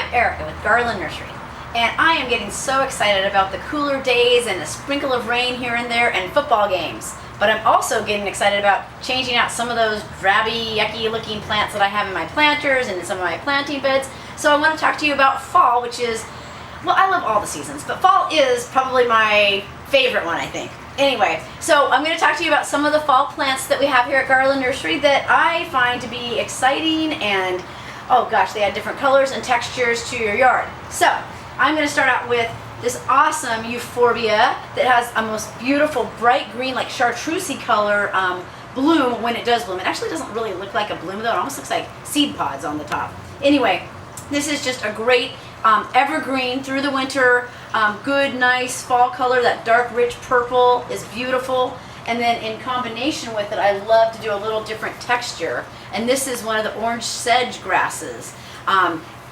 I'm Erica with Garland Nursery, and I am getting so excited about the cooler days and a sprinkle of rain here and there and football games. But I'm also getting excited about changing out some of those drabby, yucky looking plants that I have in my planters and in some of my planting beds. So I want to talk to you about fall, which is, well, I love all the seasons, but fall is probably my favorite one, I think. Anyway, so I'm going to talk to you about some of the fall plants that we have here at Garland Nursery that I find to be exciting and, oh gosh, they add different colors and textures to your yard. So I'm going to start out with this awesome euphorbia that has a most beautiful bright green, like chartreusey color bloom when it does bloom. It actually doesn't really look like a bloom though, it almost looks like seed pods on the top. Anyway, this is just a great evergreen through the winter, good nice fall color. That dark rich purple is beautiful, and then in combination with it I love to do a little different texture, and this is one of the orange sedge grasses.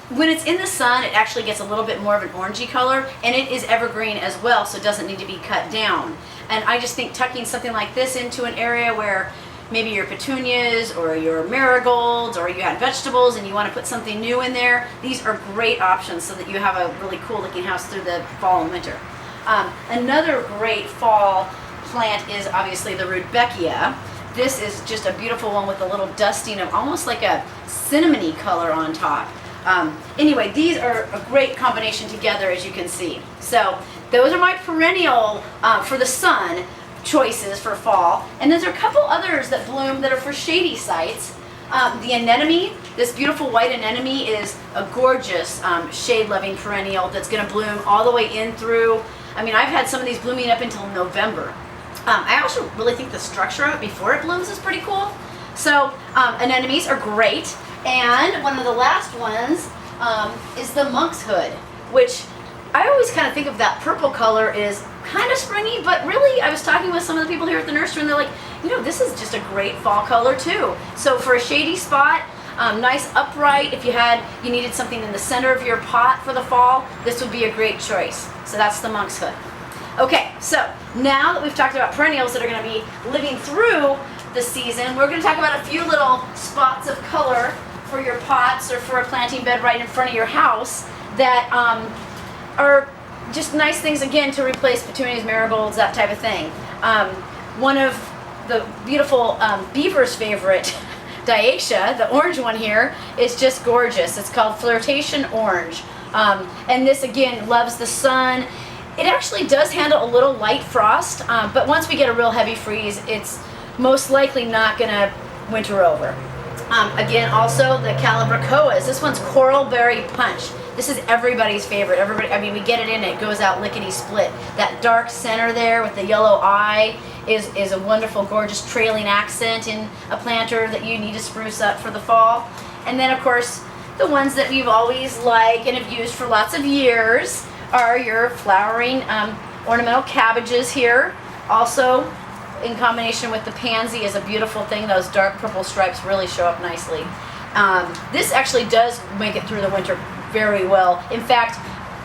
When it's in the sun, it actually gets a little bit more of an orangey color, and it is evergreen as well, so it doesn't need to be cut down. And I just think tucking something like this into an area where maybe your petunias or your marigolds or you had vegetables and you want to put something new in there, these are great options so that you have a really cool looking house through the fall and winter. Another great fall plant is obviously the rudbeckia. This is just a beautiful one with a little dusting of almost like a cinnamony color on top. Anyway, these are a great combination together, as you can see. So those are my perennial for the sun choices for fall, and then there are a couple others that bloom that are for shady sites. The anemone, this beautiful white anemone, is a gorgeous shade-loving perennial that's going to bloom all the way in through. I mean, I've had some of these blooming up until November. I also really think the structure of it before it blooms is pretty cool. So anemones are great, and one of the last ones is the monk's hood, which I always kind of think of that purple color is kind of springy, but really I was talking with some of the people here at the nursery and they're like, you know, this is just a great fall color too. So for a shady spot, nice upright, if you needed something in the center of your pot for the fall, this would be a great choice. So that's the monk's hood. Okay, so now that we've talked about perennials that are going to be living through the season, we're going to talk about a few little spots of color for your pots or for a planting bed right in front of your house that are just nice things, again, to replace petunias, marigolds, that type of thing. One of the beautiful beaver's favorite dioecia, the orange one here, is just gorgeous. It's called Flirtation Orange. And this, again, loves the sun. It actually does handle a little light frost, but once we get a real heavy freeze, it's most likely not going to winter over. Again, also the calabrachoas. This one's Coral Berry Punch. This is everybody's favorite. I mean, we get it in, it goes out lickety-split. That dark center there with the yellow eye is a wonderful, gorgeous trailing accent in a planter that you need to spruce up for the fall. And then, of course, the ones that we've always liked and have used for lots of years are your flowering ornamental cabbages here. Also, in combination with the pansy, is a beautiful thing. Those dark purple stripes really show up nicely. This actually does make it through the winter very well. In fact,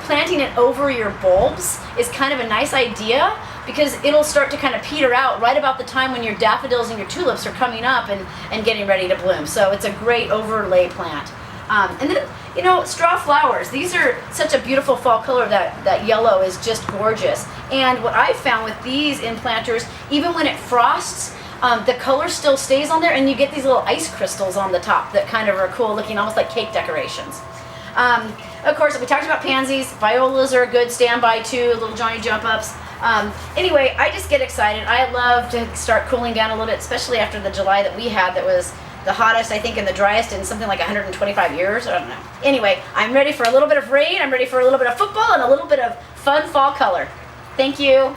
planting it over your bulbs is kind of a nice idea because it'll start to kind of peter out right about the time when your daffodils and your tulips are coming up and getting ready to bloom. So it's a great overlay plant. And then, you know, Strawflowers. These are such a beautiful fall color. That yellow is just gorgeous. And what I've found with these in planters, even when it frosts, the color still stays on there and you get these little ice crystals on the top that kind of are cool looking, almost like cake decorations. Of course, we talked about pansies. Violas are a good standby too, little Johnny jump ups. Anyway, I just get excited. I love to start cooling down a little bit, especially after the July that we had that was the hottest, I think, and the driest in something like 125 years. I don't know. Anyway, I'm ready for a little bit of rain, I'm ready for a little bit of football, and a little bit of fun fall color. Thank you.